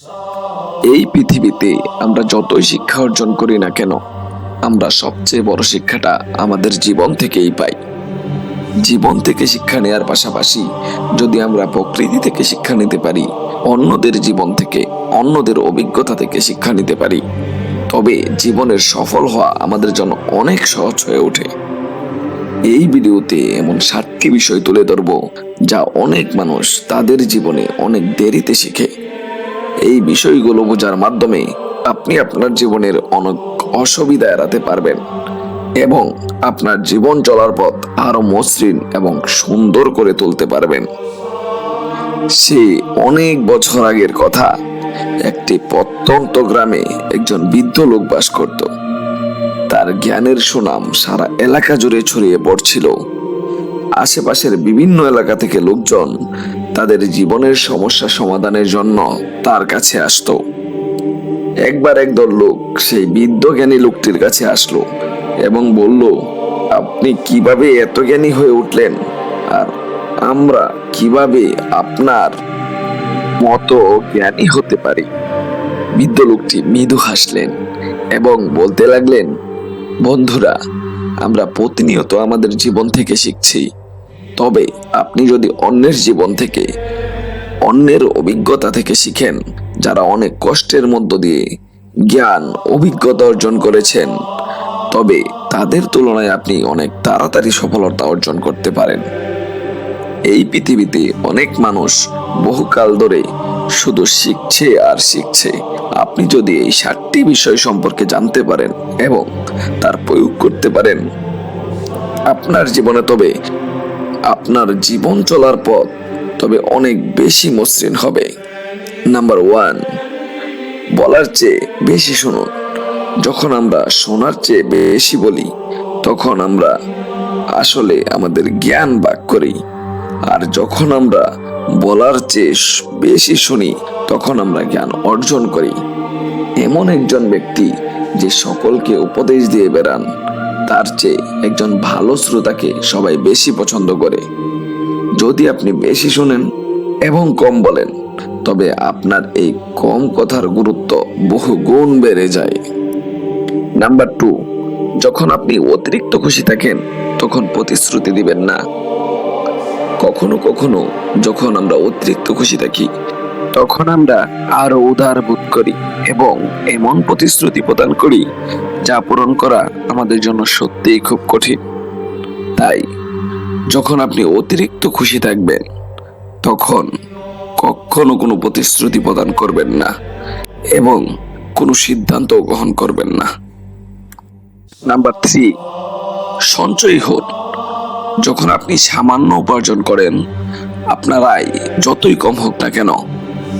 এই পৃথিবীতে আমরা যতই শিক্ষা অর্জন করি না কেন, আমরা সবচেয়ে বড় শিক্ষাটা আমাদের জীবন থেকেই পাই। জীবন থেকে শিক্ষা নেওয়ার পাশাপাশি যদি আমরা প্রকৃতি থেকে শিক্ষা নিতে পারি, অন্যদের জীবন থেকে, অন্যদের অভিজ্ঞতা থেকে শিক্ষা নিতে পারি, তবে জীবনের সফল হওয়া আমাদের জন্য অনেক সহজ হয়ে ওঠে। এই ভিডিওতে এমন 7টি বিষয় তুলে ধরব যা অনেক মানুষ তাদের জীবনে অনেক দেরিতে শিখে। এই বিষয়গুলো বোঝার মাধ্যমে আপনি আপনার জীবনের অনেক অসুবিধা এড়াতে পারবেন এবং আপনার জীবন চলার পথ আরো মসৃণ এবং সুন্দর করে তুলতে পারবেন। সে অনেক বছর আগের কথা, একটি প্রত্যন্ত গ্রামে একজন বৃদ্ধ লোক বাস করত। তার জ্ঞানের সুনাম সারা এলাকা জুড়ে ছড়িয়ে পড়ছিল। আশেপাশের বিভিন্ন এলাকা থেকে লোকজন তাদের জীবনের সমস্যা সমাধানের জন্য তার কাছে আসতো। একবার একদল লোক সেই বৃদ্ধ জ্ঞানী লোকটির কাছে আসলো এবং বলল, আপনি কিভাবে এত জ্ঞানী হয়ে উঠলেন, আর আমরা কিভাবে আপনার মতো জ্ঞানী হতে পারি? বৃদ্ধ লোকটি মৃদু হাসলেন এবং বলতে লাগলেন, বন্ধুরা, আমরা প্রতিনিয়ত আমাদের জীবন থেকে শিখছি, তবে আপনি যদি অন্যের জীবন থেকে, অন্যের অভিজ্ঞতা থেকে শিখেন, যারা অনেক কষ্টের মধ্য দিয়ে জ্ঞান অভিজ্ঞতা অর্জন করেছেন, তবে তাদের তুলনায় আপনি অনেক তাড়াতাড়ি সফলতা অর্জন করতে পারেন। এই পৃথিবীতে অনেক মানুষ বহুকাল ধরে শুধু শিখছে আর শিখছে। আপনি যদি এই 7টি বিষয় সম্পর্কে জানতে পারেন এবং তার প্রয়োগ করতে পারেন আপনার জীবনে, তবে আপনার জীবন চলার পথ অনেক বেশি মসৃণ হবে। নাম্বার 1, বলার চেয়ে বেশি শুনুন। যখন আমরা শোনার চেয়ে বেশি বলি, তখন আমরা আসলে আমাদের জ্ঞান ভাগ করি, আর যখন আমরা বলার চেয়ে বেশি শুনি, তখন আমরা জ্ঞান অর্জন করি। এমন একজন ব্যক্তি যে সকলকে উপদেশ দিয়ে বেড়ান, তার চেয়ে একজন ভালো শ্রোতাকে সবাই বেশি পছন্দ করে। যদি আপনি বেশি শুনেন এবং কম বলেন, তবে আপনার এই কম কথার গুরুত্ব বহু গুণ বেড়ে যায়। নাম্বার 2, যখন আপনি অতিরিক্ত খুশি থাকেন, তখন প্রতিশ্রুতি দিবেন না। কখনো কখনো যখন আমরা অতিরিক্ত খুশি থাকি, তখন আমরা আরো উদার বোধ করি এবং এমন প্রতিশ্রুতি প্রদান করি যা পূরণ করা আমাদের জন্য সত্যিই খুব কঠিন। তাই যখন আপনি অতিরিক্ত খুশি থাকবেন, তখন কখনো কোনো প্রতিশ্রুতি প্রদান করবেন না এবং কোনো সিদ্ধান্ত গ্রহণ করবেন না। নাম্বার 3, সঞ্চয়ী হন। যখন আপনি সামান্য উপার্জন করেন, আপনার আয় যতই কম হোক না কেন,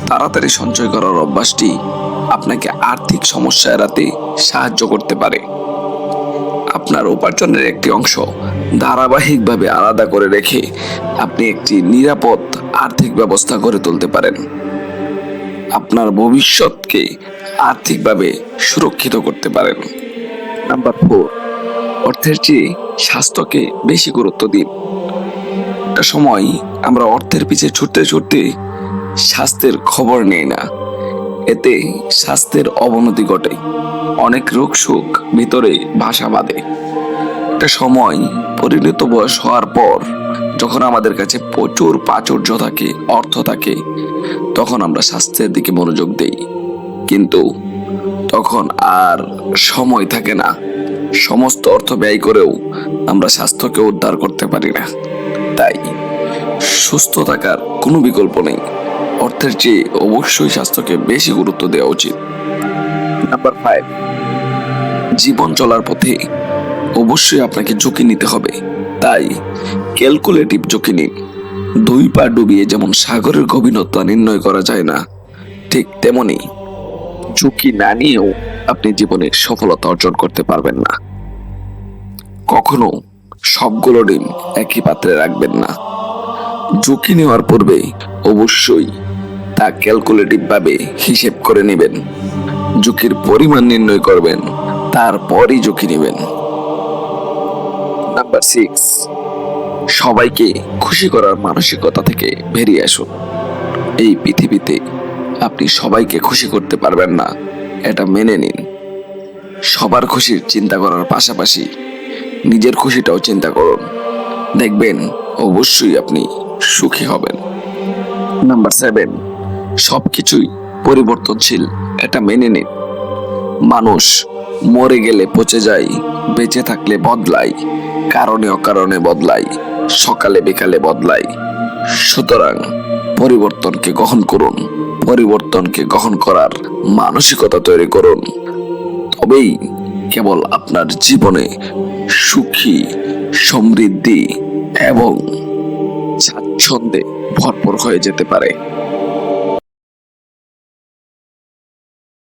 তাড়াতাড়ি সঞ্চয় করার অভ্যাসটি আপনাকে আর্থিক সমস্যা এড়াতে সাহায্য করতে পারে। আপনার উপার্জনের একটি অংশ ধারাবাহিকভাবে আলাদা করে রেখে আপনি একটি নিরাপদ আর্থিক ব্যবস্থা গড়ে তুলতে পারেন। আপনার ভবিষ্যৎকে আর্থিকভাবে সুরক্ষিত করতে পারেন। নাম্বার 4, অর্থের চেয়ে স্বাস্থ্যকে বেশি গুরুত্ব দিন। একটা সময় আমরা অর্থের পিছে ছুটতে ছুটতে স্বাস্থ্যের খবর নেই না। এতে স্বাস্থ্যের অবনতি ঘটে, অনেক রোগ সুখ ভিতরে বাসা বাঁধে। একটা সময় পরিণত বয়স হওয়ার পর, যখন আমাদের কাছে প্রচুর প্রাচুর্য থাকে, অর্থ থাকে, তখন আমরা স্বাস্থ্যের দিকে মনোযোগ দেই, কিন্তু তখন আর সময় থাকে না। সমস্ত অর্থ ব্যয় করেও আমরা স্বাস্থ্যকে উদ্ধার করতে পারি না। তাই সুস্থ থাকার কোনো বিকল্প নেই। অর্থের চেয়ে অবশ্যই স্বাস্থ্যকে বেশি গুরুত্ব দেওয়া উচিত। নাম্বার 5, জীবন চলার পথে অবশ্যই আপনাকে ঝুঁকি নিতে হবে। তাই ক্যালকুলেটিভ ঝুঁকি নিন। 2 পা ডুবিয়ে যেমন সাগরের গভীরতা নির্ণয় করা যায় না, ঠিক তেমনি ঝুঁকি না নিয়েও আপনি জীবনে সফলতা অর্জন করতে পারবেন না। কখনো সবগুলো ডিম একই পাত্রে রাখবেন না। ঝুঁকি নেওয়ার পূর্বে অবশ্যই তা ক্যালকুলেটিভ ভাবে হিসেব করে নেবেন। ঝুঁকির পরিমাণ নির্ণয় করবেন, তারপরই ঝুঁকি নেবেন। নাম্বার 6, সবাইকে খুশি করার মানসিকতা থেকে বেরিয়ে আসুন। এই পৃথিবীতে আপনি সবাইকে খুশি করতে পারবেন না, এটা মেনে নিন। সবার খুশির চিন্তা করার পাশাপাশি নিজের খুশিটাও চিন্তা করুন, দেখবেন অবশ্যই আপনি সুখী হবেন। নাম্বার 7, সবকিছুই পরিবর্তনশীল, এটা মেনে নিন। মানুষ মরে গেলে পচে যায়, বেঁচে থাকলে বদলায়, কারণে অকারণে বদলায়, সকালে বিকালে বদলায়। সুতরাং পরিবর্তনকে গ্রহণ করুন, পরিবর্তনকে গ্রহণ করার মানসিকতা তৈরি করুন। তবেই কেবল আপনার জীবনে সুখী, সমৃদ্ধি এবং স্বাচ্ছন্দ্যে ভরপুর হয়ে যেতে পারে।